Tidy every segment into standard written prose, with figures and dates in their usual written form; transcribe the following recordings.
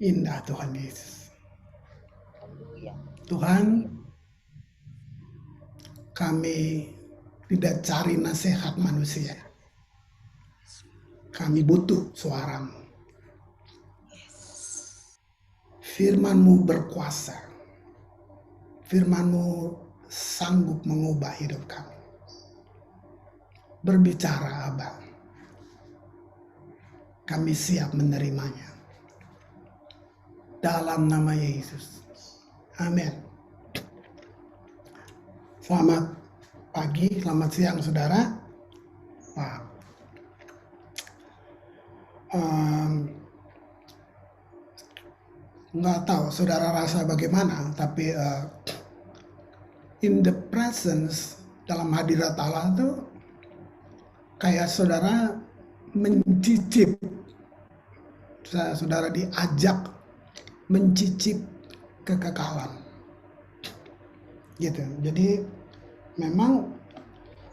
Indah Tuhan Yesus. Haleluya. Tuhan, kami tidak cari nasihat manusia. Kami butuh suaramu. Firman-Mu berkuasa. Firman-Mu sanggup mengubah hidup kami. Berbicara, Abang. Kami siap menerimanya. Dalam nama Yesus. Amin. Selamat pagi, selamat siang saudara. Wah. Nggak tahu saudara rasa bagaimana, tapi in the presence, dalam hadirat Allah itu kayak saudara mencicip, saudara diajak mencicip kekekalan gitu. Jadi memang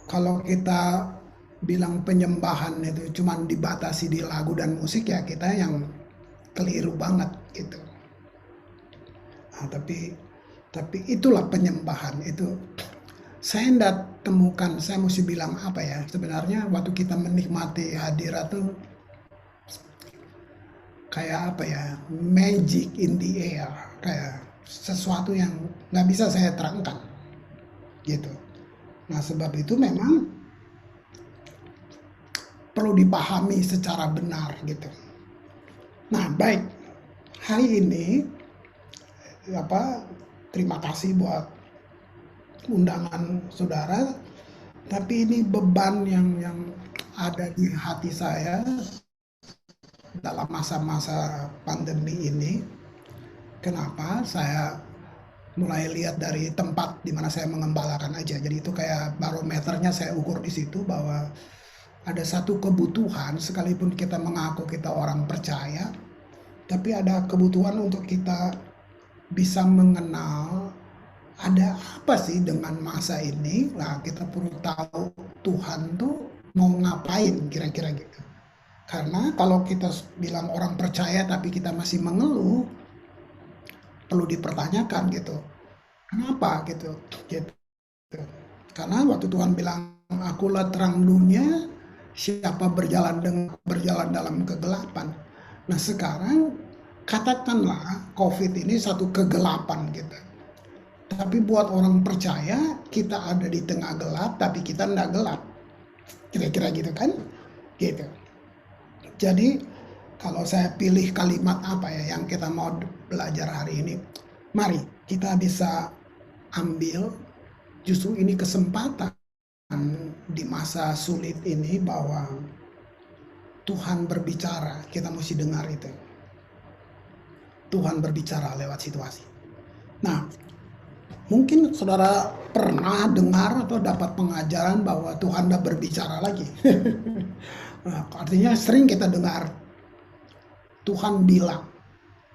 kalau kita bilang penyembahan itu cuma dibatasi di lagu dan musik, ya kita yang keliru banget gitu. Nah, tapi itulah penyembahan itu. Saya tidak temukan, saya mesti bilang apa ya, sebenarnya waktu kita menikmati hadirat tuh kayak apa ya, magic in the air, kayak sesuatu yang nggak bisa saya terangkan gitu. Nah sebab itu memang perlu dipahami secara benar gitu. Nah baik, hari ini terima kasih buat undangan saudara, tapi ini beban yang ada di hati saya dalam masa-masa pandemi ini. Kenapa saya mulai lihat dari tempat di mana saya mengembalakan aja. Jadi itu kayak barometernya saya ukur di situ, bahwa ada satu kebutuhan, sekalipun kita mengaku kita orang percaya, tapi ada kebutuhan untuk kita bisa mengenal ada apa sih dengan masa ini. Nah kita perlu tahu Tuhan tuh mau ngapain kira-kira gitu. Karena kalau kita bilang orang percaya tapi kita masih mengeluh, perlu dipertanyakan gitu. Kenapa gitu? Karena waktu Tuhan bilang, akulah terang dunia, siapa berjalan dalam kegelapan. Nah sekarang katakanlah COVID ini satu kegelapan gitu. Tapi buat orang percaya, kita ada di tengah gelap, tapi kita tidak gelap. Kira-kira gitu kan? Gitu. Jadi, kalau saya pilih kalimat apa ya yang kita mau belajar hari ini, mari kita bisa ambil justru ini kesempatan di masa sulit ini, bahwa Tuhan berbicara, kita mesti dengar itu. Tuhan berbicara lewat situasi. Nah, mungkin saudara pernah dengar atau dapat pengajaran bahwa Tuhan tidak berbicara lagi. Nah, artinya sering kita dengar Tuhan bilang,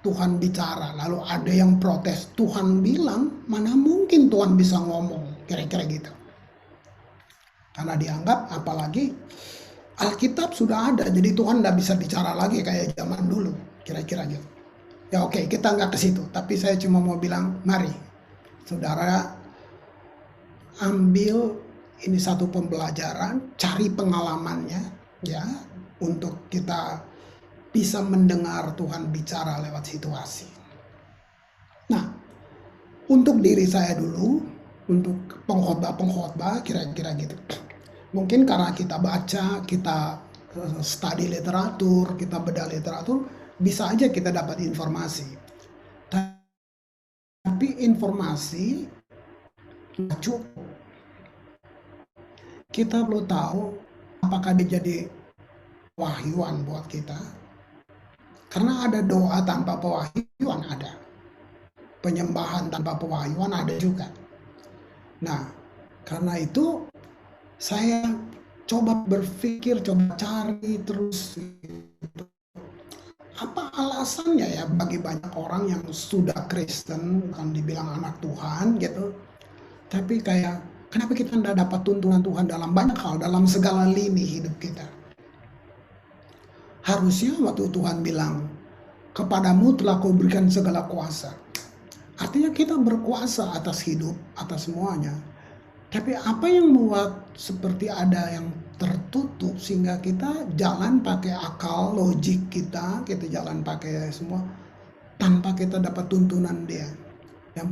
Tuhan bicara, lalu ada yang protes, Tuhan bilang, mana mungkin Tuhan bisa ngomong, kira-kira gitu. Karena dianggap, apalagi Alkitab sudah ada, jadi Tuhan tidak bisa bicara lagi kayak zaman dulu, kira-kira gitu. Ya oke, kita nggak ke situ, tapi saya cuma mau bilang, mari saudara ambil ini satu pembelajaran, cari pengalamannya ya, untuk kita bisa mendengar Tuhan bicara lewat situasi. Nah, untuk diri saya dulu, untuk pengkhotbah kira-kira gitu. Mungkin karena kita baca, kita study literatur, kita bedah literatur, bisa aja kita dapat informasi. Tapi informasi nggak cukup. Kita perlu tahu apakah dia jadi wahyuan buat kita. Karena ada doa tanpa pewahyuan, ada. Penyembahan tanpa pewahyuan ada juga. Nah, karena itu saya coba berpikir, coba cari terus. Apa alasannya ya bagi banyak orang yang sudah Kristen, kan dibilang anak Tuhan gitu, tapi kayak kenapa kita tidak dapat tuntunan Tuhan dalam banyak hal, dalam segala lini hidup kita. Harusnya waktu Tuhan bilang kepadamu telah kau berikan segala kuasa. Artinya kita berkuasa atas hidup, atas semuanya. Tapi apa yang membuat seperti ada yang tertutup sehingga kita jalan pakai akal, logik kita jalan pakai semua tanpa kita dapat tuntunan dia. Yang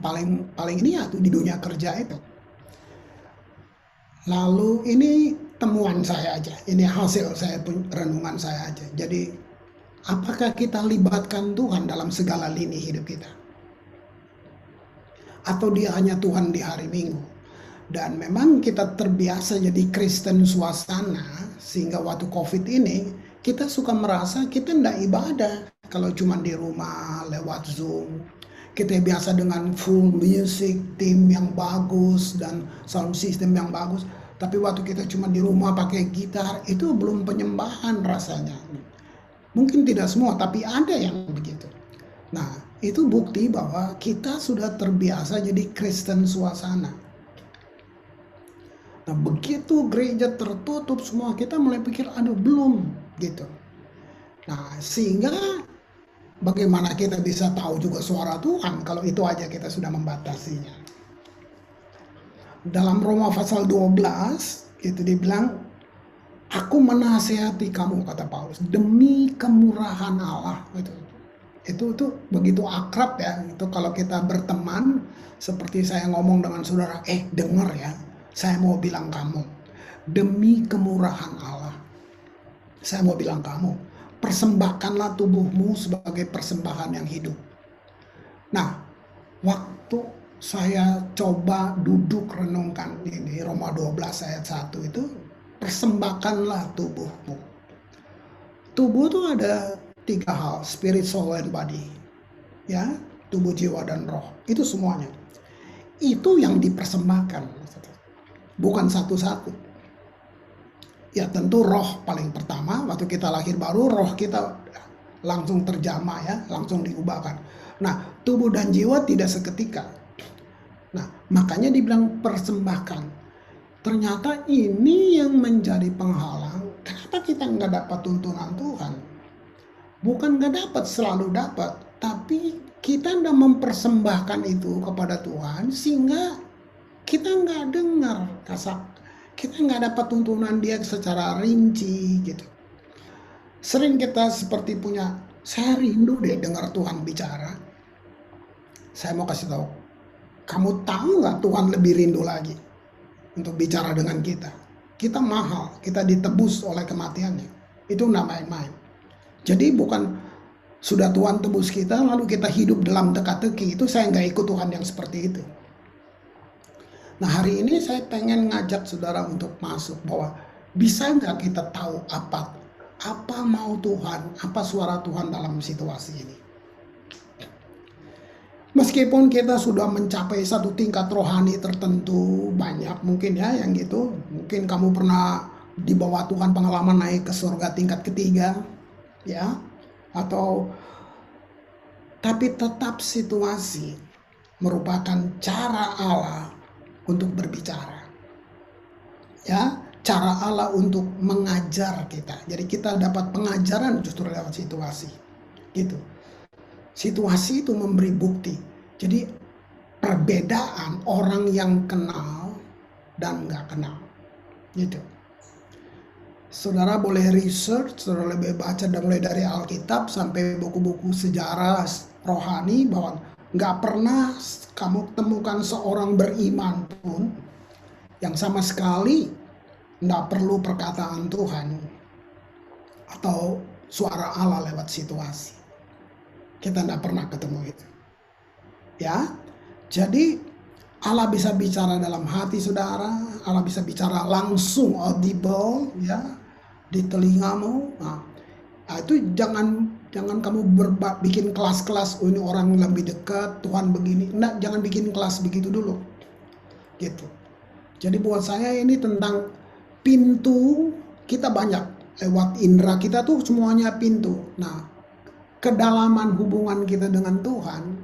paling ini ya di dunia kerja itu. Lalu ini temuan saya aja, ini hasil saya renungan saya aja. Jadi apakah kita libatkan Tuhan dalam segala lini hidup kita? Atau dia hanya Tuhan di hari Minggu? Dan memang kita terbiasa jadi Kristen suasana, sehingga waktu COVID ini kita suka merasa kita tidak ibadah kalau cuma di rumah lewat Zoom. Kita biasa dengan full music, tim yang bagus dan sound system yang bagus. Tapi waktu kita cuma di rumah pakai gitar, itu belum penyembahan rasanya. Mungkin tidak semua, tapi ada yang begitu. Nah, itu bukti bahwa kita sudah terbiasa jadi Kristen suasana. Nah, begitu gereja tertutup semua, kita mulai pikir, aduh belum, gitu. Nah, sehingga bagaimana kita bisa tahu juga suara Tuhan kalau itu aja kita sudah membatasinya. Dalam Roma pasal 12, itu dibilang, aku menasihati kamu, kata Paulus, demi kemurahan Allah. Itu begitu akrab ya. Itu kalau kita berteman, seperti saya ngomong dengan saudara, dengar ya, saya mau bilang kamu, demi kemurahan Allah, saya mau bilang kamu, persembahkanlah tubuhmu sebagai persembahan yang hidup. Nah, waktu saya coba duduk renungkan ini, Roma 12 ayat 1 itu, persembahkanlah tubuhmu. Tubuh itu ada 3 hal, spirit, soul, and body. Ya, tubuh, jiwa, dan roh. Itu semuanya. Itu yang dipersembahkan. Bukan satu-satu. Ya tentu roh paling pertama, waktu kita lahir baru, roh kita langsung terjamah ya, langsung diubahkan. Nah, tubuh dan jiwa tidak seketika. Nah, makanya dibilang persembahkan. Ternyata ini yang menjadi penghalang. Kenapa kita nggak dapat tuntunan Tuhan? Bukan nggak dapat, selalu dapat. Tapi kita nggak mempersembahkan itu kepada Tuhan, sehingga kita nggak dengar kita nggak dapat tuntunan dia secara rinci gitu. Sering kita seperti punya, saya rindu deh dengar Tuhan bicara. Saya mau kasih tahu, kamu tahu nggak Tuhan lebih rindu lagi untuk bicara dengan kita. Kita mahal, kita ditebus oleh kematiannya. Itu nggak main-main. Jadi bukan sudah Tuhan tebus kita lalu kita hidup dalam teka-teki. Itu saya nggak ikut Tuhan yang seperti itu. Nah, hari ini saya pengen ngajak saudara untuk masuk bahwa bisa nggak kita tahu apa mau Tuhan, apa suara Tuhan dalam situasi ini. Meskipun kita sudah mencapai satu tingkat rohani tertentu, banyak mungkin ya yang gitu. Mungkin kamu pernah dibawa Tuhan pengalaman naik ke surga tingkat ketiga, ya, tapi tetap situasi merupakan cara Allah untuk berbicara, ya, cara Allah untuk mengajar kita. Jadi kita dapat pengajaran justru lewat situasi, gitu. Situasi itu memberi bukti. Jadi perbedaan orang yang kenal dan nggak kenal, gitu. Saudara boleh research, saudara boleh baca mulai dari Alkitab sampai buku-buku sejarah rohani bahwa nggak pernah kamu temukan seorang beriman pun yang sama sekali nggak perlu perkataan Tuhan atau suara Allah lewat situasi. Kita nggak pernah ketemu itu. Ya, jadi Allah bisa bicara dalam hati saudara, Allah bisa bicara langsung audible ya di telingamu. Nah, itu jangan kamu bikin kelas-kelas, ini orang lebih dekat, Tuhan begini. Enggak, jangan bikin kelas begitu dulu. Gitu. Jadi buat saya ini tentang pintu, kita banyak lewat indera kita tuh semuanya pintu. Nah, kedalaman hubungan kita dengan Tuhan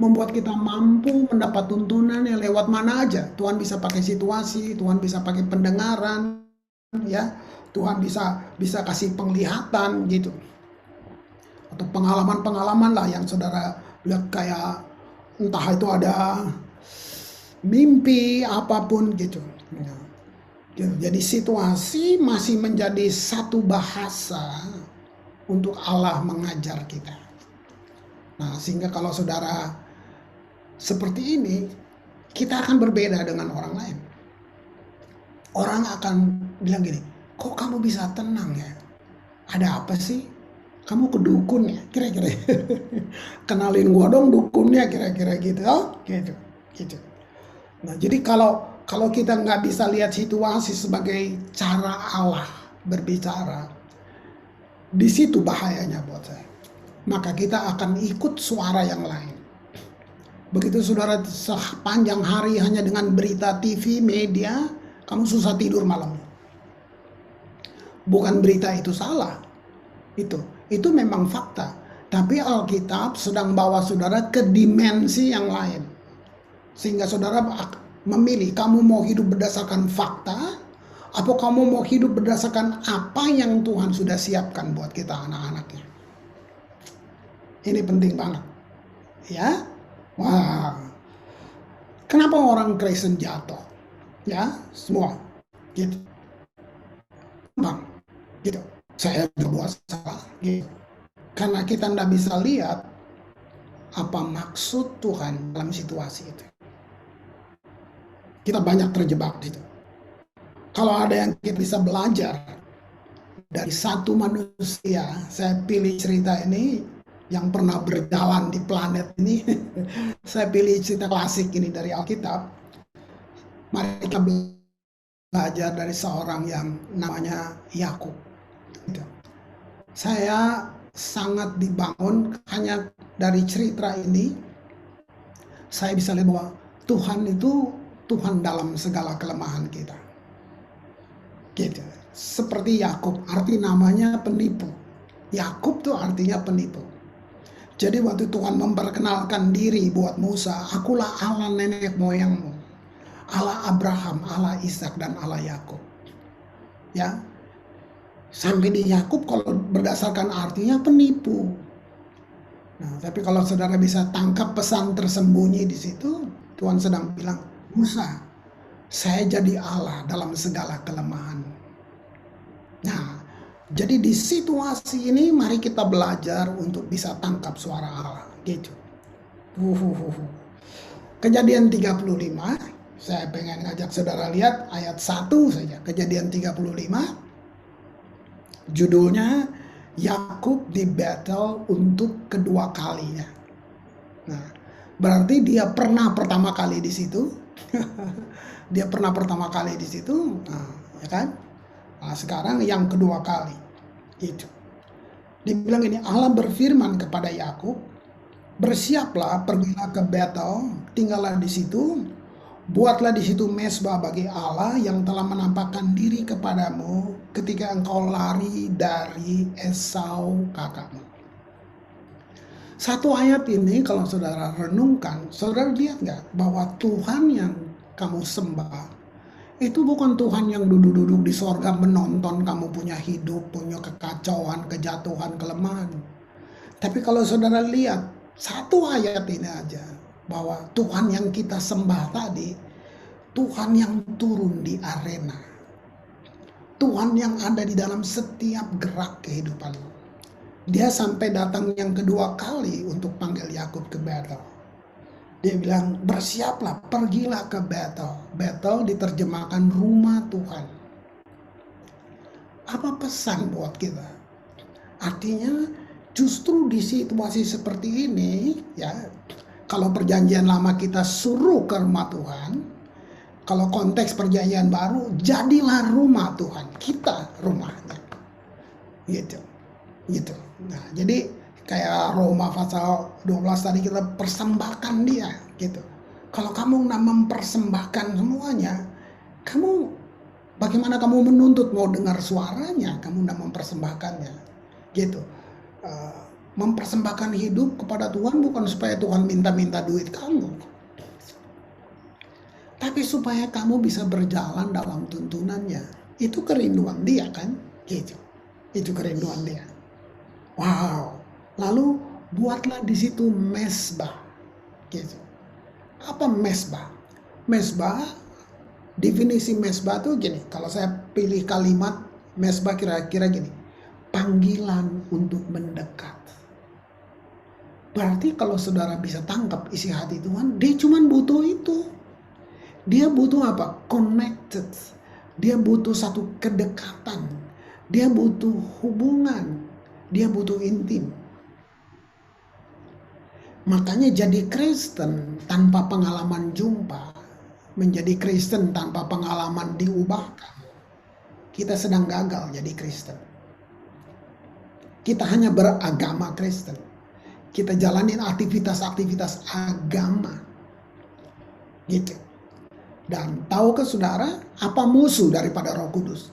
membuat kita mampu mendapat tuntunan yang lewat mana aja. Tuhan bisa pakai situasi, Tuhan bisa pakai pendengaran, ya. Tuhan bisa kasih penglihatan gitu. atau pengalaman-pengalaman lah yang saudara lihat, kayak entah itu ada mimpi apapun gitu. Jadi situasi masih menjadi satu bahasa untuk Allah mengajar kita. Nah, sehingga kalau saudara seperti ini, kita akan berbeda dengan orang lain. Orang akan bilang gini, kok kamu bisa tenang ya? Ada apa sih? Kamu ke dukun ya? Kira-kira. Kenalin gua dong dukunnya, kira-kira gitu. Oh, gitu. Nah, jadi kalau kita nggak bisa lihat situasi sebagai cara Allah berbicara, di situ bahayanya buat saya. Maka kita akan ikut suara yang lain. Begitu saudara sepanjang hari hanya dengan berita TV, media, kamu susah tidur malam. Bukan berita itu salah. Itu memang fakta. Tapi Alkitab sedang bawa saudara ke dimensi yang lain. Sehingga saudara memilih, kamu mau hidup berdasarkan fakta, atau kamu mau hidup berdasarkan apa yang Tuhan sudah siapkan buat kita anak-anaknya. Ini penting banget. Ya. Wah. Kenapa orang Kristen jatuh? Ya, semua. Gitu. Bang, gitu. Saya berbuat salah. Gitu. Karena kita tidak bisa lihat apa maksud Tuhan dalam situasi itu. Kita banyak terjebak di situ. Kalau ada yang kita bisa belajar dari satu manusia, saya pilih cerita ini yang pernah berjalan di planet ini. Saya pilih cerita klasik ini dari Alkitab. Mari kita belajar dari seorang yang namanya Yakub. Saya sangat dibangun hanya dari cerita ini. Saya bisa lihat bahwa Tuhan itu Tuhan dalam segala kelemahan kita. Gitu. Seperti Yakub, arti namanya penipu. Yakub tuh artinya penipu. Jadi waktu Tuhan memperkenalkan diri buat Musa, akulah Allah nenek moyangmu, Allah Abraham, Allah Ishak, dan Allah Yakub. Ya, sampai di Yakub kalau berdasarkan artinya penipu. Nah, tapi kalau saudara bisa tangkap pesan tersembunyi di situ, Tuhan sedang bilang, Musa, saya jadi Allah dalam segala kelemahan. Nah, jadi di situasi ini mari kita belajar untuk bisa tangkap suara Allah. Gitu. Kejadian 35, saya pengen ngajak saudara lihat ayat 1 saja. Kejadian 35, judulnya Yakub di battle untuk kedua kalinya. Nah, berarti dia pernah pertama kali di situ. Dia pernah pertama kali di situ, nah, ya kan? Nah, sekarang yang kedua kali. Gitu. Dibilang ini, Allah berfirman kepada Yakub, bersiaplah, pergilah ke Betel, tinggallah di situ, buatlah di situ mesbah bagi Allah yang telah menampakkan diri kepadamu ketika engkau lari dari Esau kakakmu. Satu ayat ini kalau saudara renungkan, saudara lihat nggak bahwa Tuhan yang kamu sembah itu bukan Tuhan yang duduk-duduk di sorga menonton kamu punya hidup, punya kekacauan, kejatuhan, kelemahan. Tapi kalau saudara lihat satu ayat ini aja, bahwa Tuhan yang kita sembah tadi, Tuhan yang turun di arena. Tuhan yang ada di dalam setiap gerak kehidupan. Dia sampai datang yang kedua kali untuk panggil Yakub ke Betel. Dia bilang, bersiaplah, pergilah ke Betel. Betel diterjemahkan rumah Tuhan. Apa pesan buat kita? Artinya justru di situasi seperti ini, ya, kalau perjanjian lama kita suruh ke rumah Tuhan, kalau konteks perjanjian baru, jadilah rumah Tuhan, kita rumahnya. Gitu. Nah, jadi kayak Roma pasal 12 tadi, kita persembahkan dia gitu. Kalau kamu mempersembahkan semuanya, kamu bagaimana kamu menuntut mau dengar suaranya, kamu mempersembahkannya gitu. Mempersembahkan hidup kepada Tuhan bukan supaya Tuhan minta-minta duit kamu, tapi supaya kamu bisa berjalan dalam tuntunannya. Itu kerinduan dia kan gitu. Itu kerinduan dia. Wow. Lalu buatlah di situ mesbah. Gitu. Apa mesbah? Mesbah, definisi mesbah tuh gini. Kalau saya pilih kalimat mesbah kira-kira gini. Panggilan untuk mendekat. Berarti kalau saudara bisa tangkap isi hati Tuhan, dia cuma butuh itu. Dia butuh apa? Connected. Dia butuh satu kedekatan. Dia butuh hubungan. Dia butuh intim. Makanya jadi Kristen tanpa pengalaman jumpa, menjadi Kristen tanpa pengalaman diubahkan, kita sedang gagal jadi Kristen. Kita hanya beragama Kristen. Kita jalanin aktivitas-aktivitas agama. Gitu. Dan tahukah saudara apa musuh daripada Roh Kudus?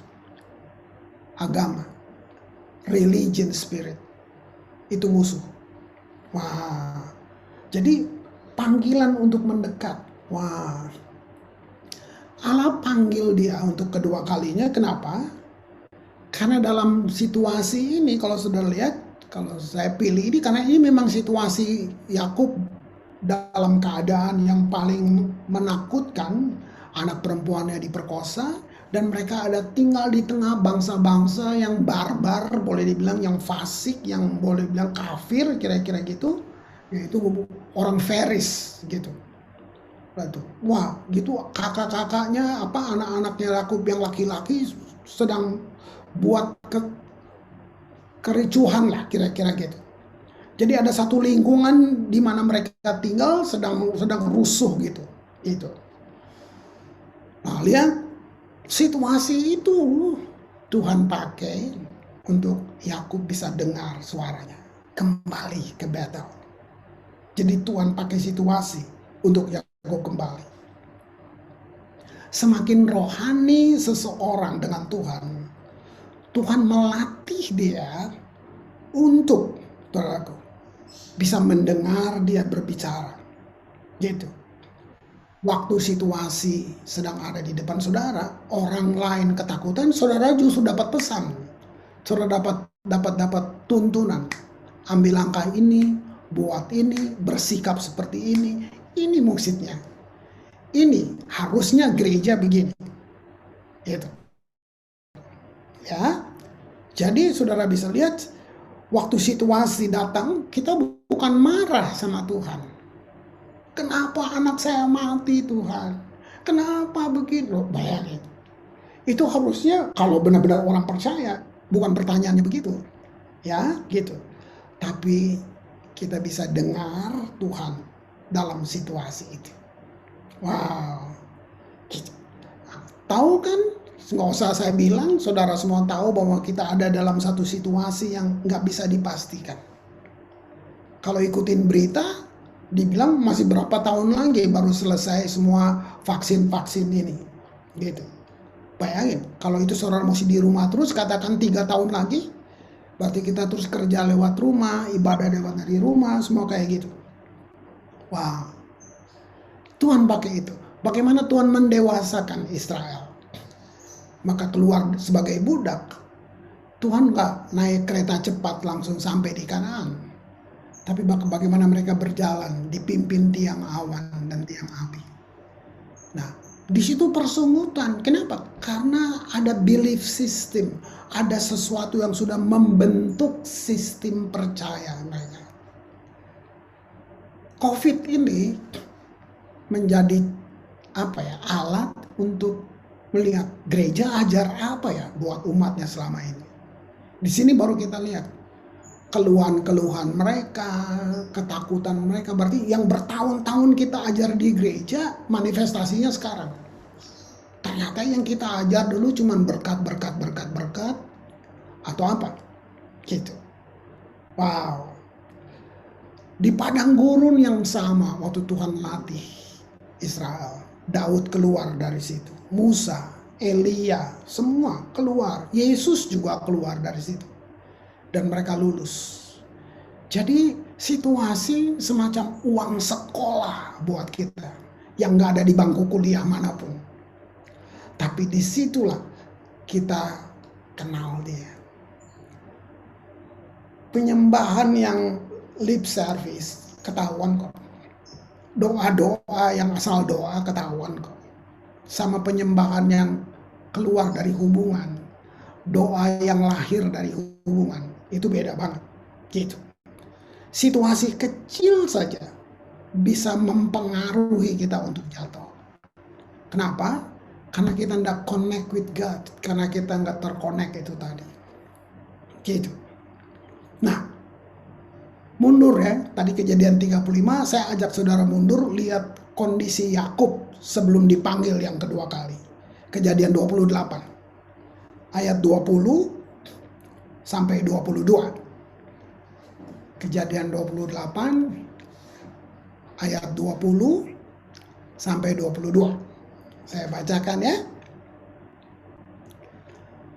Agama. Religion spirit. Itu musuh. Wah. Jadi panggilan untuk mendekat. Wah. Allah panggil dia untuk kedua kalinya. Kenapa? Karena dalam situasi ini kalau saudara lihat, kalau saya pilih ini karena ini memang situasi Yakub dalam keadaan yang paling menakutkan, anak perempuannya diperkosa dan mereka ada tinggal di tengah bangsa-bangsa yang barbar, boleh dibilang yang fasik, yang boleh dibilang kafir kira-kira gitu, yaitu orang Feris gitu. Wah, gitu kakak-kakaknya apa anak-anaknya Yakub yang laki-laki sedang buat kericuhan lah kira-kira gitu. Jadi ada satu lingkungan di mana mereka tinggal sedang rusuh gitu. Itu. Nah, lihat situasi itu Tuhan pakai untuk Yakub bisa dengar suaranya kembali ke Betel. Jadi Tuhan pakai situasi untuk Yakub kembali. Semakin rohani seseorang dengan Tuhan, Tuhan melatih dia untuk bisa mendengar dia berbicara. Gitu. Waktu situasi sedang ada di depan saudara, orang lain ketakutan, saudara justru dapat pesan. Saudara dapat tuntunan. Ambil langkah ini, buat ini, bersikap seperti ini. Ini maksudnya. Ini harusnya gereja begini. Gitu. Ya. Jadi saudara bisa lihat waktu situasi datang, kita bukan marah sama Tuhan. Kenapa anak saya mati Tuhan? Kenapa begitu? Bayangin. Itu harusnya kalau benar-benar orang percaya, bukan pertanyaannya begitu. Ya, gitu. Tapi kita bisa dengar Tuhan dalam situasi itu. Wow. Gitu. Tahu kan? Nggak usah saya bilang, saudara semua tahu bahwa kita ada dalam satu situasi yang nggak bisa dipastikan. Kalau ikutin berita, dibilang masih berapa tahun lagi baru selesai semua vaksin-vaksin ini. Gitu. Bayangin, kalau itu saudara masih di rumah terus, katakan 3 tahun lagi, berarti kita terus kerja lewat rumah, ibadah lewat dari rumah, semua kayak gitu. Wow. Tuhan pakai itu. Bagaimana Tuhan mendewasakan Israel? Maka keluar sebagai budak. Tuhan gak naik kereta cepat langsung sampai di Kanaan. Tapi bagaimana mereka berjalan dipimpin tiang awan dan tiang api. Nah, di situ persungutan. Kenapa? Karena ada belief system, ada sesuatu yang sudah membentuk sistem percaya mereka. COVID ini menjadi alat untuk melihat gereja ajar apa ya buat umatnya selama ini. Di sini baru kita lihat keluhan-keluhan mereka, ketakutan mereka. Berarti yang bertahun-tahun kita ajar di gereja, manifestasinya sekarang. Ternyata yang kita ajar dulu cuma berkat, atau apa? Gitu. Wow. Di padang gurun yang sama waktu Tuhan latih Israel, Daud keluar dari situ. Musa, Elia, semua keluar. Yesus juga keluar dari situ. Dan mereka lulus. Jadi situasi semacam uang sekolah buat kita yang gak ada di bangku kuliah manapun. Tapi disitulah kita kenal dia. penyembahan yang lip service ketahuan kok. Doa-doa yang asal doa ketahuan kok. Sama penyembahan yang keluar dari hubungan. Doa yang lahir dari hubungan. Itu beda banget. Gitu. Situasi kecil saja bisa mempengaruhi kita untuk jatuh. Kenapa? Karena kita tidak connect with God. Karena kita nggak terconnect itu tadi. Gitu. Nah, mundur ya. Tadi kejadian 35, saya ajak saudara mundur, lihat kondisi Yakub sebelum dipanggil yang kedua kali. Kejadian 28. Ayat 20 sampai 22. Kejadian 28 ayat 20 sampai 22. Saya bacakan ya.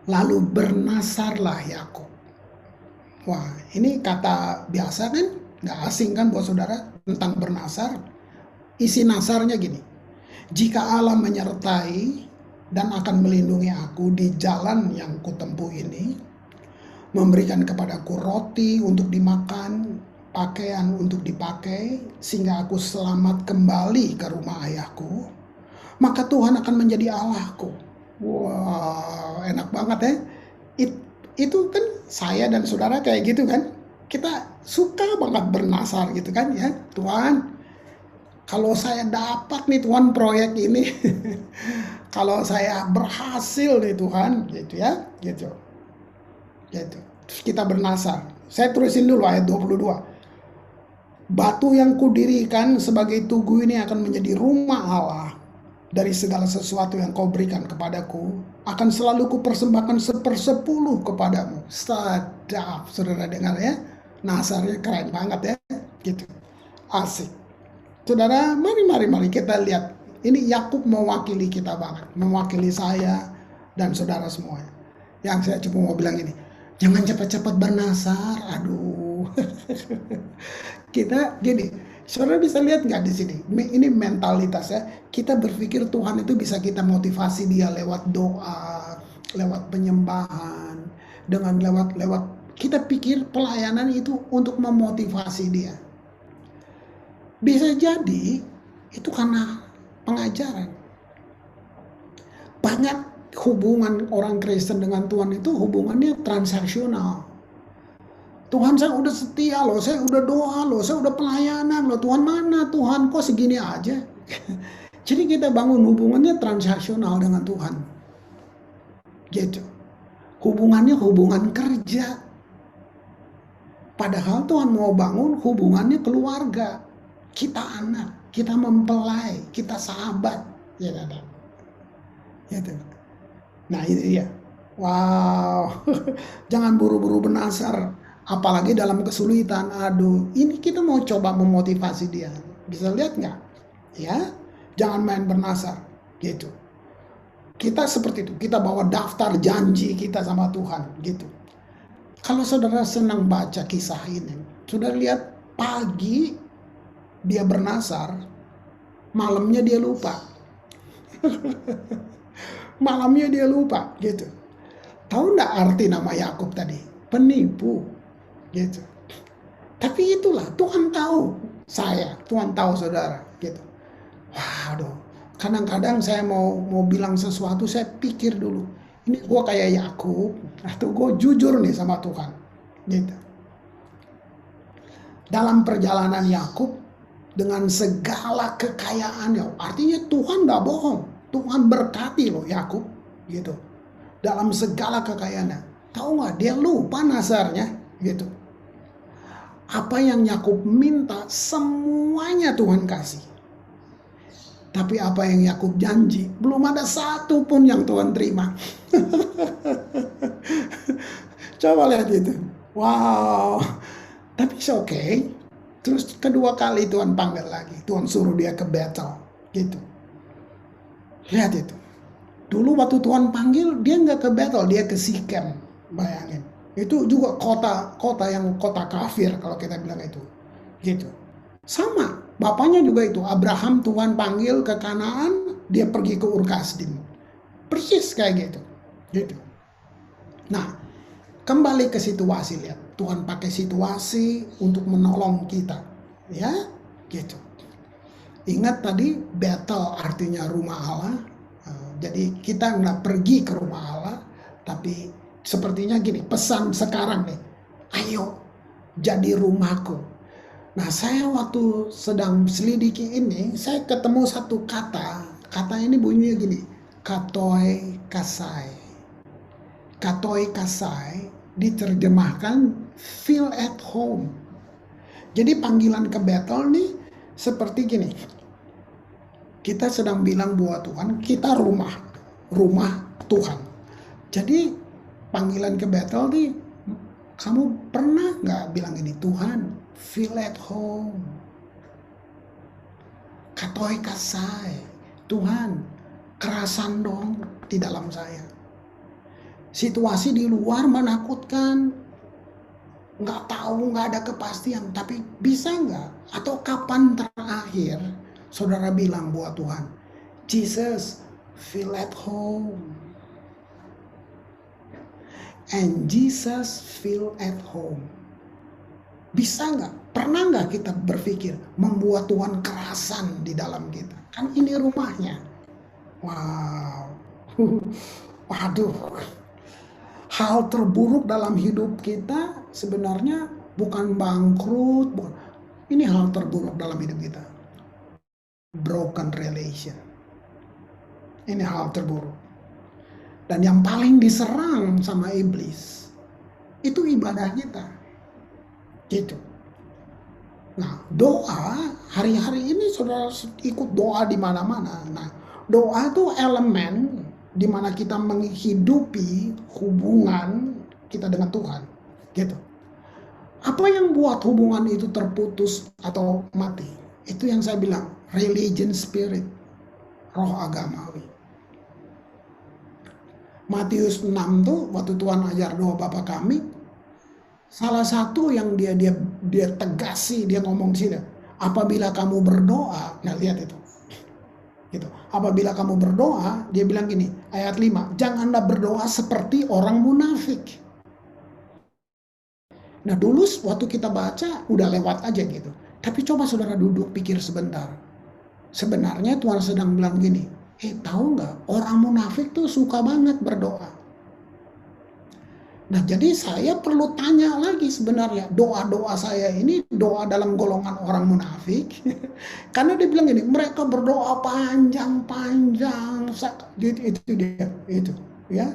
Lalu bernasarlah Yakub. Wah, ini kata biasa kan? Nggak asing kan buat saudara tentang bernasar. Isi nasarnya gini. Jika Allah menyertai dan akan melindungi aku di jalan yang kutempuh ini, memberikan kepadaku roti untuk dimakan, pakaian untuk dipakai, sehingga aku selamat kembali ke rumah ayahku, maka Tuhan akan menjadi Allahku. Wah, enak banget ya. Itu kan saya dan saudara kayak gitu kan. Kita suka banget bernasar gitu kan ya. Tuhan, kalau saya dapat nih Tuhan proyek ini. Kalau saya berhasil nih Tuhan gitu ya. Gitu. Terus kita bernasar. Saya tulisin dulu ayat 22. Batu yang kudirikan sebagai tugu ini akan menjadi rumah Allah. Dari segala sesuatu yang kau berikan kepadaku, akan selalu kupersembahkan 1/10 kepadamu. Sadap, saudara dengar ya. Nasarnya keren banget ya. Gitu. Asik. Saudara, mari kita lihat. Ini Yakub mewakili kita banget. Mewakili saya dan saudara semuanya. Yang saya cuma mau bilang ini. Jangan cepat-cepat bernasar. Aduh. Kita gini, saudara bisa lihat nggak di sini? Ini mentalitas ya. Kita berpikir Tuhan itu bisa kita motivasi dia lewat doa, lewat penyembahan, dengan lewat kita pikir pelayanan itu untuk memotivasi dia. Bisa jadi itu karena pengajaran. Banyak hubungan orang Kristen dengan Tuhan itu hubungannya transaksional. Tuhan, saya udah setia loh, saya udah doa loh, saya udah pelayanan loh. Tuhan mana? Tuhan kok segini aja? Jadi kita bangun hubungannya transaksional dengan Tuhan. Gitu. Hubungannya hubungan kerja. Padahal Tuhan mau bangun hubungannya keluarga. Kita anak, kita mempelai, kita sahabat. Ya, gitu. Nah ini dia. Wow. Jangan buru-buru bernasar. Apalagi dalam kesulitan. Aduh, ini kita mau coba memotivasi dia. Bisa lihat nggak? Ya, jangan main bernasar. Gitu. Kita seperti itu. Kita bawa daftar janji kita sama Tuhan. Gitu. Kalau saudara senang baca kisah ini, saudara lihat pagi dia bernasar, malamnya dia lupa. Malamnya dia lupa. Gitu. Tahu nggak arti nama Yakub tadi? Penipu. Gitu. Tapi itulah Tuhan tahu saya, Tuhan tahu saudara, gitu. Waduh, kadang-kadang saya mau bilang sesuatu, saya pikir dulu, ini gue kayak Yakub atau gue jujur nih sama Tuhan, gitu. Dalam perjalanan Yakub dengan segala kekayaannya, artinya Tuhan gak bohong, Tuhan berkati loh Yakub, gitu. Dalam segala kekayaannya, tahu nggak? Dia lupa nasarnya, gitu. Apa yang Yakub minta semuanya Tuhan kasih. Tapi apa yang Yakub janji belum ada satu pun yang Tuhan terima. Coba lihat itu. Wow. Tapi it's okay. Terus kedua kali Tuhan panggil lagi. Tuhan suruh dia ke Bethel. Gitu. Lihat itu. Dulu waktu Tuhan panggil dia nggak ke Bethel, dia ke Sikem. Bayangin. Itu juga kota kafir kalau kita bilang itu. Gitu. Sama, bapaknya juga itu. Abraham Tuhan panggil ke Kanaan, dia pergi ke Ur Kasdim. Persis kayak gitu. Gitu. Nah, Kembali ke situasi, lihat. Tuhan pakai situasi untuk menolong kita. Ya, gitu. Ingat tadi Bethel artinya rumah Allah. Jadi kita nggak pergi ke rumah Allah, tapi sepertinya gini, pesan sekarang nih, ayo jadi rumahku. Nah, saya waktu sedang selidiki ini, saya ketemu satu kata. Kata ini bunyinya gini, katoi kasai. Katoi kasai diterjemahkan feel at home. Jadi panggilan ke Bethel nih seperti gini. Kita sedang bilang buat Tuhan, kita rumah Tuhan. Jadi panggilan ke Bethel nih, kamu pernah nggak bilang ini, Tuhan, feel at home. Katoi kasai, Tuhan, kerasan dong di dalam saya. Situasi di luar menakutkan, nggak tahu, nggak ada kepastian, tapi bisa nggak? Atau kapan terakhir saudara bilang buat Tuhan, Jesus, feel at home. And Jesus feel at home. Bisa nggak? Pernah nggak kita berpikir membuat Tuhan kerasan di dalam kita? Kan ini rumahnya. Wow. Waduh. Hal terburuk dalam hidup kita sebenarnya bukan bangkrut. Ini hal terburuk dalam hidup kita. Broken relation. Ini hal terburuk. Dan yang paling diserang sama iblis itu ibadah kita. Gitu. Nah, doa hari-hari ini saudara ikut doa di mana-mana. Nah, doa itu elemen di mana kita menghidupi hubungan kita dengan Tuhan. Gitu. Apa yang buat hubungan itu terputus atau mati? Itu yang saya bilang, religion spirit, roh agamawi. Matius 6 tuh waktu Tuhan ajar doa Bapa kami, salah satu yang dia tegasi, dia ngomong di sini, apabila kamu berdoa, nah lihat itu. Gitu. Apabila kamu berdoa, dia bilang gini, ayat 5, janganlah berdoa seperti orang munafik. Nah dulu waktu kita baca udah lewat aja gitu. Tapi coba saudara duduk pikir sebentar. Sebenarnya Tuhan sedang bilang gini, tahu nggak, orang munafik tuh suka banget berdoa. Nah jadi saya perlu tanya lagi sebenarnya, doa-doa saya ini doa dalam golongan orang munafik. Karena dia bilang gini, mereka berdoa panjang-panjang, itu dia, itu ya.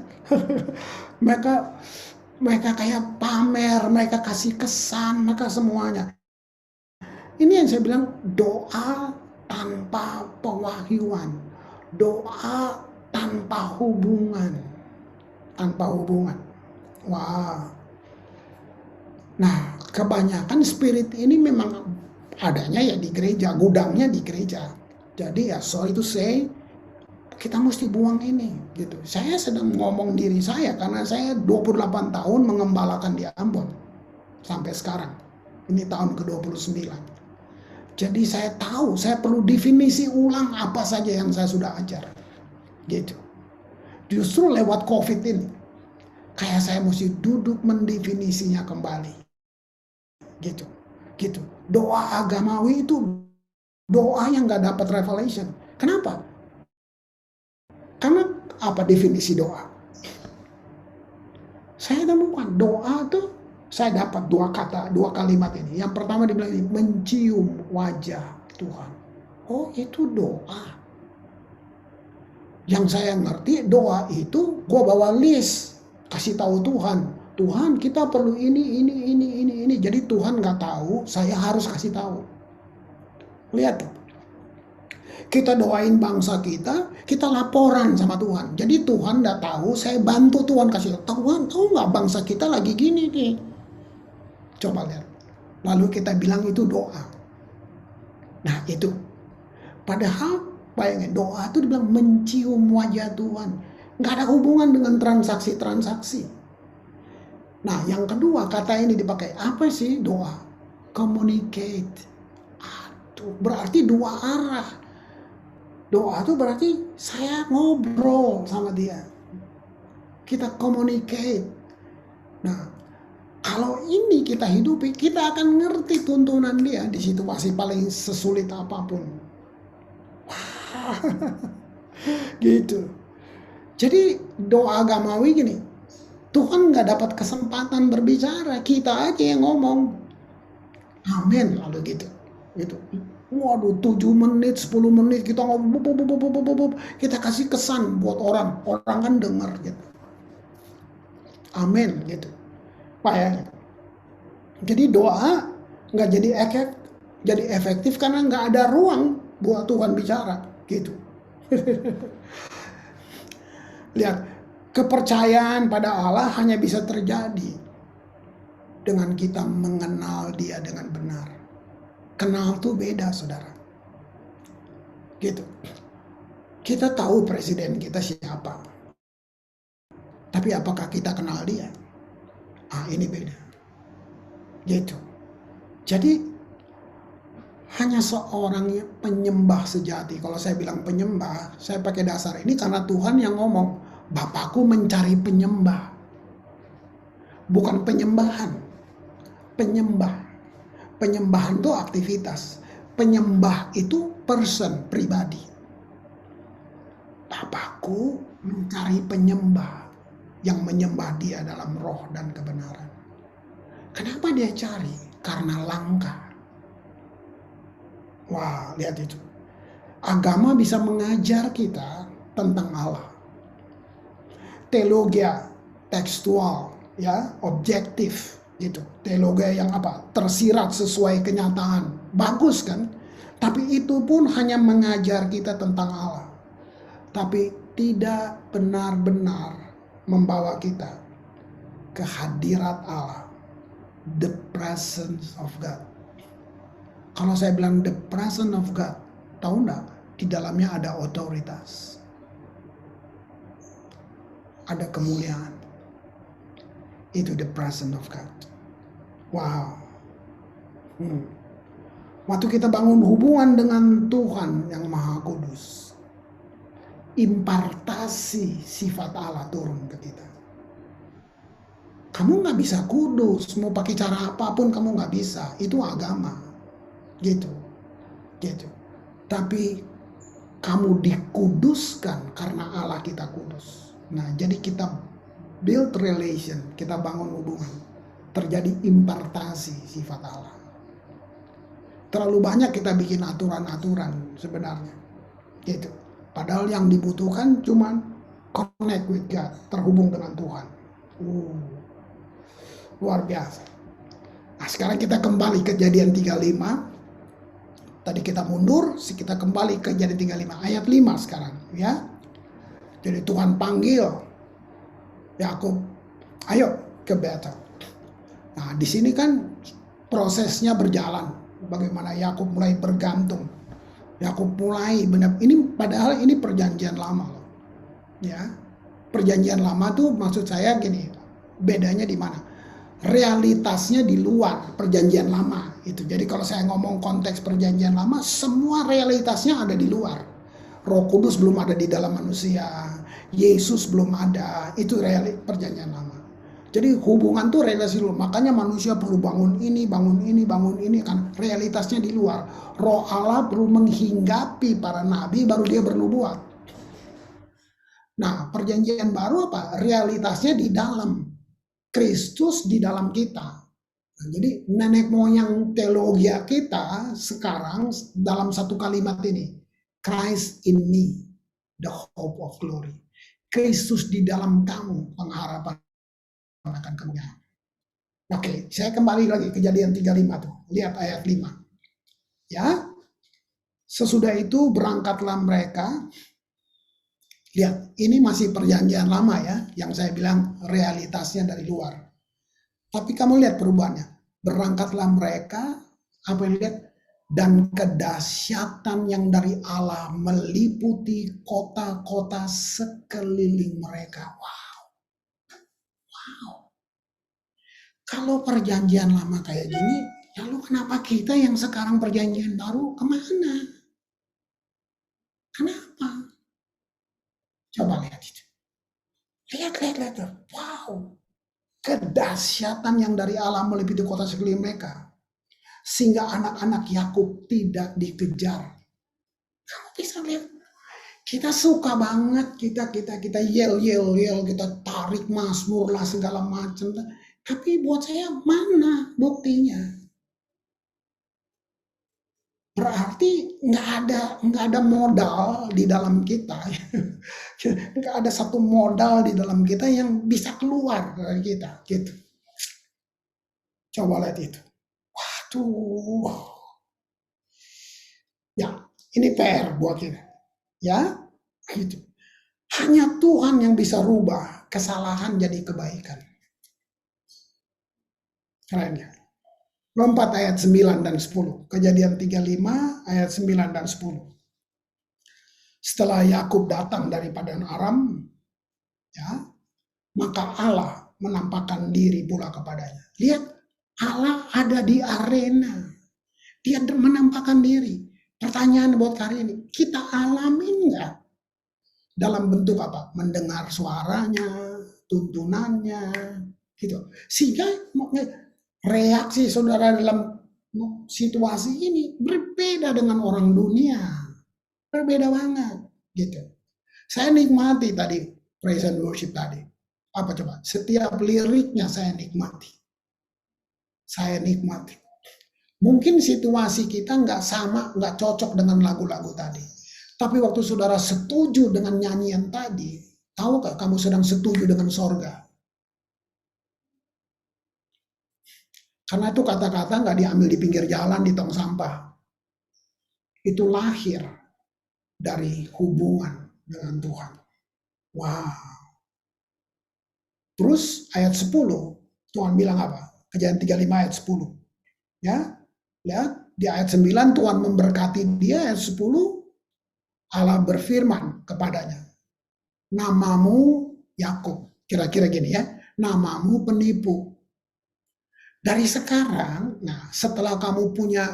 mereka kayak pamer, mereka kasih kesan, mereka semuanya. Ini yang saya bilang doa tanpa pewahyuan, doa tanpa hubungan, Wah. Nah, kebanyakan spirit ini memang adanya ya di gereja, gudangnya di gereja. Jadi ya sorry to say, kita mesti buang ini gitu. Saya sedang ngomong diri saya karena saya 28 tahun mengembalakan di Ambon sampai sekarang. Ini tahun ke-29. Jadi saya tahu, saya perlu definisi ulang apa saja yang saya sudah ajar. Gitu. Justru lewat COVID ini, kayak saya mesti duduk mendefinisinya kembali. Gitu. Doa agamawi itu doa yang gak dapat revelation. Kenapa? Karena apa definisi doa? Saya temukan doa tuh, saya dapat dua kalimat ini. Yang pertama dibilang ini, mencium wajah Tuhan. Oh itu doa. Yang saya ngerti doa itu gue bawa list, kasih tahu Tuhan kita perlu ini. Jadi Tuhan nggak tahu, saya harus kasih tahu. Lihat tuh. Kita doain bangsa kita laporan sama Tuhan. Jadi Tuhan nggak tahu, saya bantu Tuhan kasih tahu. Tuhan tahu nggak bangsa kita lagi gini nih. Coba lihat. Lalu kita bilang itu doa. Nah itu. Padahal bayangin doa itu dibilang mencium wajah Tuhan. Nggak ada hubungan dengan transaksi. Nah yang kedua kata ini dipakai. Apa sih doa? Communicate. Aduh, berarti dua arah. Doa itu berarti saya ngobrol sama dia. Kita communicate. Nah, kalau ini kita hidupi, kita akan ngerti tuntunan dia di situasi paling sesulit apapun. Gitu. Jadi doa agamawi gini, Tuhan nggak dapat kesempatan berbicara, kita aja yang ngomong. Amin, lalu gitu. Gitu. Waduh, 7 menit, 10 menit kita ngomong, kita kasih kesan buat orang. Orang kan denger gitu. Amin gitu. Pak ya. Jadi doa nggak jadi efektif karena nggak ada ruang buat Tuhan bicara gitu. Lihat, kepercayaan pada Allah hanya bisa terjadi dengan kita mengenal Dia dengan benar. Kenal tuh beda, saudara. Gitu. Kita tahu presiden kita siapa, tapi apakah kita kenal dia? Ini beda. Gitu. Jadi hanya seorang penyembah sejati. Kalau saya bilang penyembah, saya pakai dasar ini karena Tuhan yang ngomong, Bapakku mencari penyembah. Bukan penyembahan. Penyembah. Penyembahan itu aktivitas. Penyembah itu person, pribadi. Bapakku mencari penyembah yang menyembah dia dalam roh dan kebenaran. Kenapa dia cari? Karena langka. Wah, lihat itu. Agama bisa mengajar kita tentang Allah. Teologia tekstual, ya, objektif gitu. Teologia yang apa? Tersirat sesuai kenyataan. Bagus kan? Tapi itu pun hanya mengajar kita tentang Allah. Tapi tidak benar-benar membawa kita ke hadirat Allah. The presence of God. Kalau saya bilang the presence of God, tahu enggak? Di dalamnya ada otoritas. Ada kemuliaan. Itu the presence of God. Wow. Waktu kita bangun hubungan dengan Tuhan yang Maha Kudus, impartasi sifat Allah turun ke kita. Kamu nggak bisa kudus, mau pakai cara apapun kamu nggak bisa. Itu agama. Gitu. Tapi kamu dikuduskan karena Allah kita kudus. Nah, jadi kita build relation, kita bangun hubungan. Terjadi impartasi sifat Allah. Terlalu banyak kita bikin aturan-aturan sebenarnya. Gitu. Padahal yang dibutuhkan cuma connect with God, terhubung dengan Tuhan. Luar biasa. Nah, sekarang kita kembali ke Kejadian 35. Tadi kita mundur, kita kembali ke Kejadian 35 ayat 5 sekarang, ya. Jadi Tuhan panggil Yakub, ayo ke Betel. Nah, di sini kan prosesnya berjalan. Bagaimana Yakub mulai bergantung. Yakub mulai benar. Ini padahal ini perjanjian lama loh. Ya. Perjanjian lama tuh maksud saya gini. Bedanya di mana? Realitasnya di luar perjanjian lama itu. Jadi kalau saya ngomong konteks perjanjian lama, semua realitasnya ada di luar. Roh Kudus belum ada di dalam manusia, Yesus belum ada, itu perjanjian lama. Jadi hubungan tuh relasi dulu. Makanya manusia perlu bangun ini kan realitasnya di luar. Roh Allah perlu menghinggapi para nabi baru dia bernubuat. Nah, perjanjian baru apa? Realitasnya di dalam. Kristus di dalam kita. Nah, jadi nenek moyang teologi kita sekarang dalam satu kalimat ini. Christ in me, the hope of glory. Kristus di dalam kamu, pengharapan akan kemuliaan. Oke, saya kembali lagi Kejadian 35 tuh. Lihat ayat 5. Ya. Sesudah itu berangkatlah mereka. Lihat, ini masih perjanjian lama ya, yang saya bilang realitasnya dari luar. Tapi kamu lihat perubahannya. Berangkatlah mereka, apa yang lihat? Dan kedahsyatan yang dari Allah meliputi kota-kota sekeliling mereka. Wow. Kalau perjanjian lama kayak gini, lalu kenapa kita yang sekarang perjanjian baru kemana? Kenapa? Coba lihat itu. Lihat. Wow. kedahsyatan yang dari Allah meliputi kota sekeliling mereka, sehingga anak-anak Yakub tidak dikejar. Kamu bisa lihat, kita suka banget, kita yel, kita tarik Mazmur lah segala macam. Tapi buat saya mana buktinya? Berarti nggak ada modal di dalam kita, nggak ada satu modal di dalam kita yang bisa keluar dari kita, gitu. Coba lihat itu. Waduh, ya ini PR buat kita, ya, gitu. Hanya Tuhan yang bisa rubah kesalahan jadi kebaikan. Keren ya. Lompat ayat 9 dan 10. Kejadian 35 ayat 9 dan 10. Setelah Yakub datang dari padang Aram, ya, maka Allah menampakkan diri pula kepadanya. Lihat, Allah ada di arena. Dia menampakkan diri. Pertanyaan buat kali ini, kita alamin nggak? Dalam bentuk apa? Mendengar suaranya, tuntunannya, gitu. Sehingga reaksi saudara dalam situasi ini berbeda dengan orang dunia, berbeda banget, gitu. Saya nikmati tadi praise and worship tadi. Apa coba? Setiap liriknya saya nikmati. Mungkin situasi kita nggak sama, nggak cocok dengan lagu-lagu tadi. Tapi waktu saudara setuju dengan nyanyian tadi, tahu gak kamu sedang setuju dengan sorga? Karena itu kata-kata nggak diambil di pinggir jalan, di tong sampah. Itu lahir dari hubungan dengan Tuhan. Wow. Terus ayat 10, Tuhan bilang apa? Kejadian 35 ayat 10. Ya, lihat di ayat 9 Tuhan memberkati dia, ayat 10 Allah berfirman kepadanya, namamu Yakub. Kira-kira gini ya, namamu penipu. Dari sekarang, nah setelah kamu punya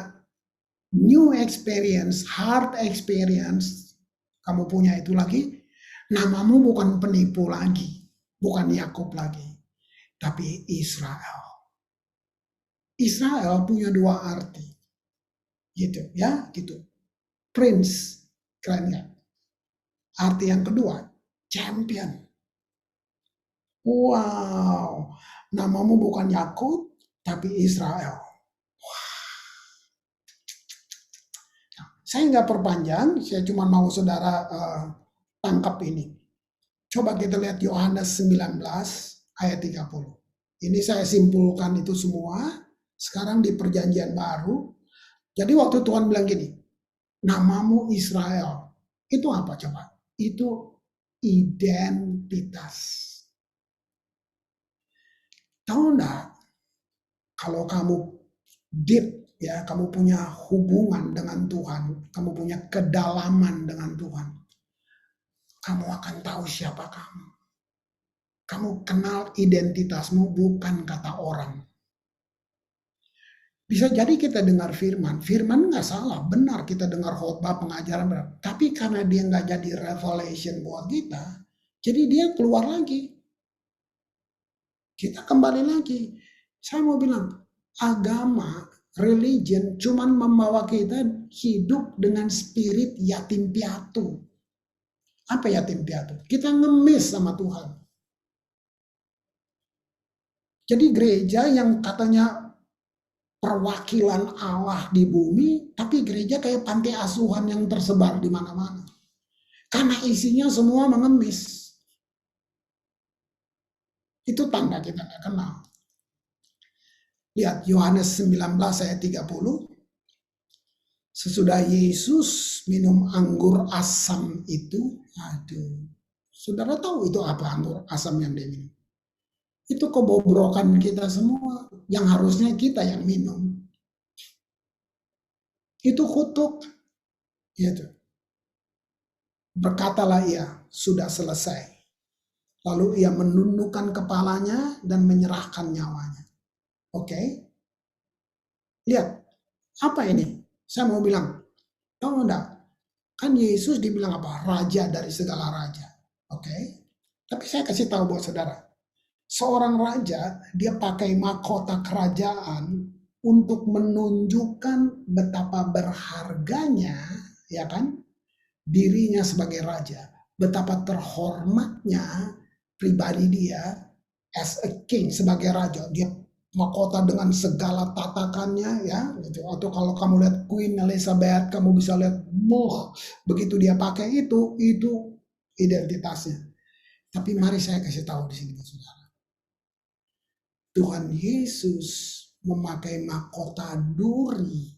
new experience, hard experience, kamu punya itu lagi, namamu bukan penipu lagi, bukan Yakub lagi, tapi Israel. Israel punya dua arti, gitu ya, gitu. Prince, keren ya. Arti yang kedua, champion. Wow, namamu bukan Yakub, tapi Israel. Saya nggak perpanjang, saya cuma mau saudara tangkap ini. Coba kita lihat Yohanes 19 ayat 30. Ini saya simpulkan itu semua, sekarang di perjanjian baru. Jadi waktu Tuhan bilang gini, namamu Israel, itu apa coba? Itu identitas. Tahu enggak, kalau kamu deep, ya, kamu punya hubungan dengan Tuhan, kamu punya kedalaman dengan Tuhan, kamu akan tahu siapa kamu. Kamu kenal identitasmu, bukan kata orang. Bisa jadi kita dengar firman nggak salah, benar kita dengar khotbah pengajaran benar. Tapi karena dia nggak jadi revelation buat kita, jadi dia keluar lagi. Kita kembali lagi. Saya mau bilang, agama, religion cuman membawa kita hidup dengan spirit yatim piatu. Apa yatim piatu? Kita ngemis sama Tuhan. Jadi gereja yang katanya perwakilan Allah di bumi, tapi gereja kayak pantai asuhan yang tersebar di mana-mana. Karena isinya semua mengemis. Itu tanda kita nggak kenal. Lihat Yohanes 19 ayat 30. Sesudah Yesus minum anggur asam itu, aduh, saudara tahu itu apa anggur asam yang dia minum? Itu kebobrokan kita semua, yang harusnya kita yang minum. Itu kutuk. Gitu. Berkatalah ia, sudah selesai. Lalu ia menundukkan kepalanya dan menyerahkan nyawanya. Oke. Lihat, apa ini? Saya mau bilang, tahu enggak? Kan Yesus dibilang apa? Raja dari segala raja. Oke. Tapi saya kasih tahu buat saudara. Seorang raja, dia pakai mahkota kerajaan untuk menunjukkan betapa berharganya, ya kan, dirinya sebagai raja, betapa terhormatnya pribadi dia as a king, sebagai raja. Dia mahkota dengan segala tatakannya, ya gitu. Atau kalau kamu lihat Queen Elizabeth, kamu bisa lihat begitu dia pakai itu identitasnya. Tapi mari saya kasih tahu di sini, saudara. Tuhan Yesus memakai mahkota duri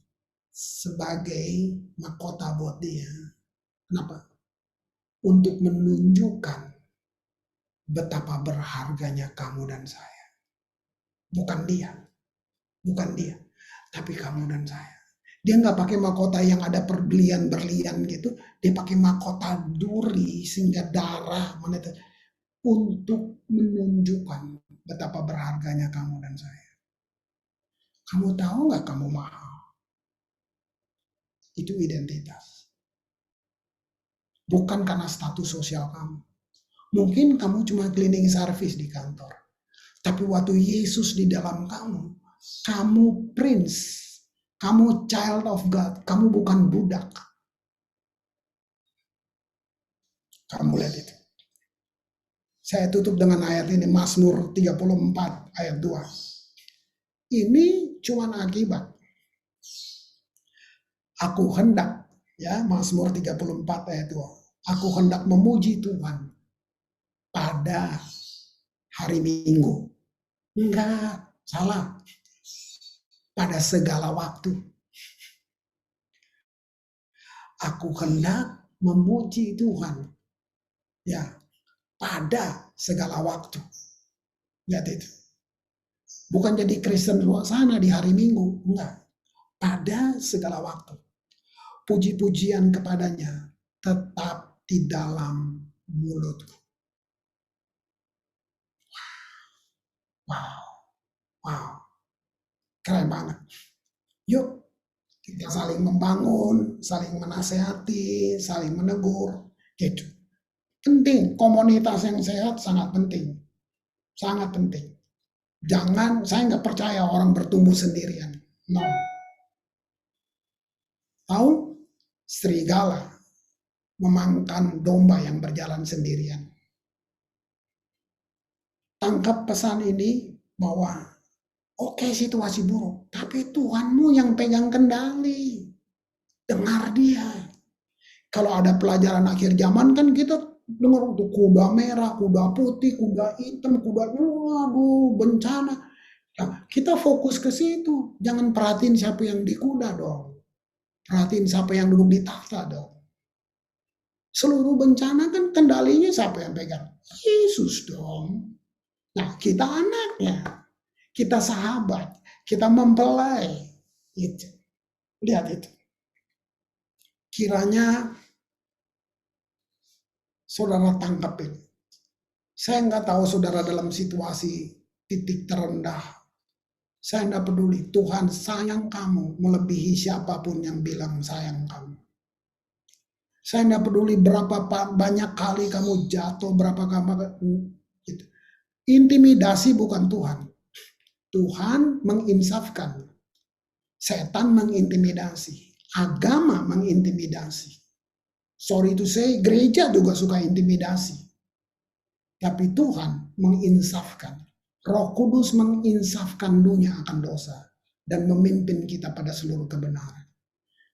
sebagai mahkota buat dia. Kenapa? Untuk menunjukkan betapa berharganya kamu dan saya. Bukan dia, tapi kamu dan saya. Dia nggak pakai mahkota yang ada berlian gitu. Dia pakai mahkota duri sehingga darah menetes untuk menunjukkan betapa berharganya kamu dan saya. Kamu tahu nggak kamu mahal? Itu identitas. Bukan karena status sosial kamu. Mungkin kamu cuma cleaning service di kantor. Tapi waktu Yesus di dalam kamu prince, kamu child of God, kamu bukan budak. Kamu lihat itu. Saya tutup dengan ayat ini, Mazmur 34 ayat 2. Ini cuma akibat. Aku hendak, ya, Mazmur 34 ayat 2. Aku hendak memuji Tuhan pada hari Minggu. Enggak, salah. Pada segala waktu. Aku hendak memuji Tuhan. Ya, pada segala waktu. Lihat itu. Bukan jadi Kristen luar sana di hari Minggu. Enggak. Pada segala waktu. Puji-pujian kepadanya tetap di dalam mulutku. Wow. Keren banget. Yuk, kita saling membangun, saling menasehati, saling menegur. Gitu. Penting, komunitas yang sehat sangat penting. Sangat penting. Jangan, saya nggak percaya orang bertumbuh sendirian. No. Tahu? Serigala memakan domba yang berjalan sendirian. Tangkap pesan ini bahwa oke, situasi buruk, tapi Tuhanmu yang pegang kendali. Dengar dia. Kalau ada pelajaran akhir zaman kan kita dengar untuk kuda merah, kuda putih, kuda hitam, waduh, bencana. Nah, kita fokus ke situ. Jangan perhatiin siapa yang di kuda dong. Perhatiin siapa yang duduk di takhta dong. Seluruh bencana kan kendalinya siapa yang pegang? Yesus dong. Nah, kita anaknya. Kita sahabat. Kita mempelai. Itu. Lihat itu. Kiranya saudara tangkap ini. Saya nggak tahu saudara dalam situasi titik terendah. Saya nggak peduli. Tuhan sayang kamu melebihi siapapun yang bilang sayang kamu. Saya nggak peduli berapa banyak kali kamu jatuh, berapa kali. Gitu. Intimidasi bukan Tuhan. Tuhan menginsafkan. Setan mengintimidasi. Agama mengintimidasi. Sorry to say, gereja juga suka intimidasi. Tapi Tuhan menginsafkan. Roh Kudus menginsafkan dunia akan dosa. Dan memimpin kita pada seluruh kebenaran.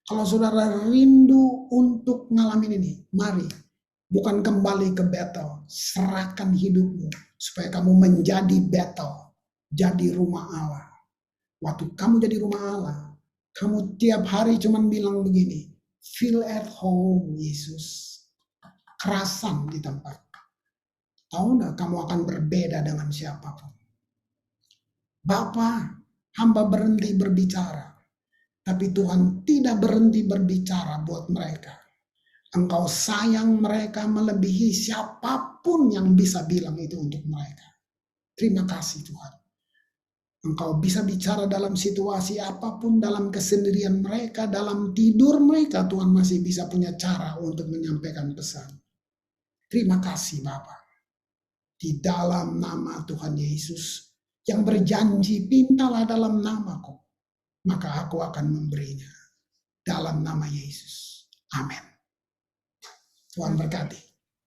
Kalau saudara rindu untuk ngalamin ini, mari. Bukan kembali ke battle. Serahkan hidupmu. Supaya kamu menjadi battle. Jadi rumah Allah. Waktu kamu jadi rumah Allah. Kamu tiap hari cuman bilang begini. Feel at home, Yesus. Kerasan di tempat. Tahu nggak kamu akan berbeda dengan siapapun. Bapa, hamba berhenti berbicara. Tapi Tuhan tidak berhenti berbicara buat mereka. Engkau sayang mereka melebihi siapapun yang bisa bilang itu untuk mereka. Terima kasih Tuhan. Engkau bisa bicara dalam situasi apapun, dalam kesendirian mereka, dalam tidur mereka, Tuhan masih bisa punya cara untuk menyampaikan pesan. Terima kasih Bapa. di dalam nama Tuhan Yesus yang berjanji, mintalah dalam namaku, maka aku akan memberinya dalam nama Yesus. Amin. Tuhan berkati.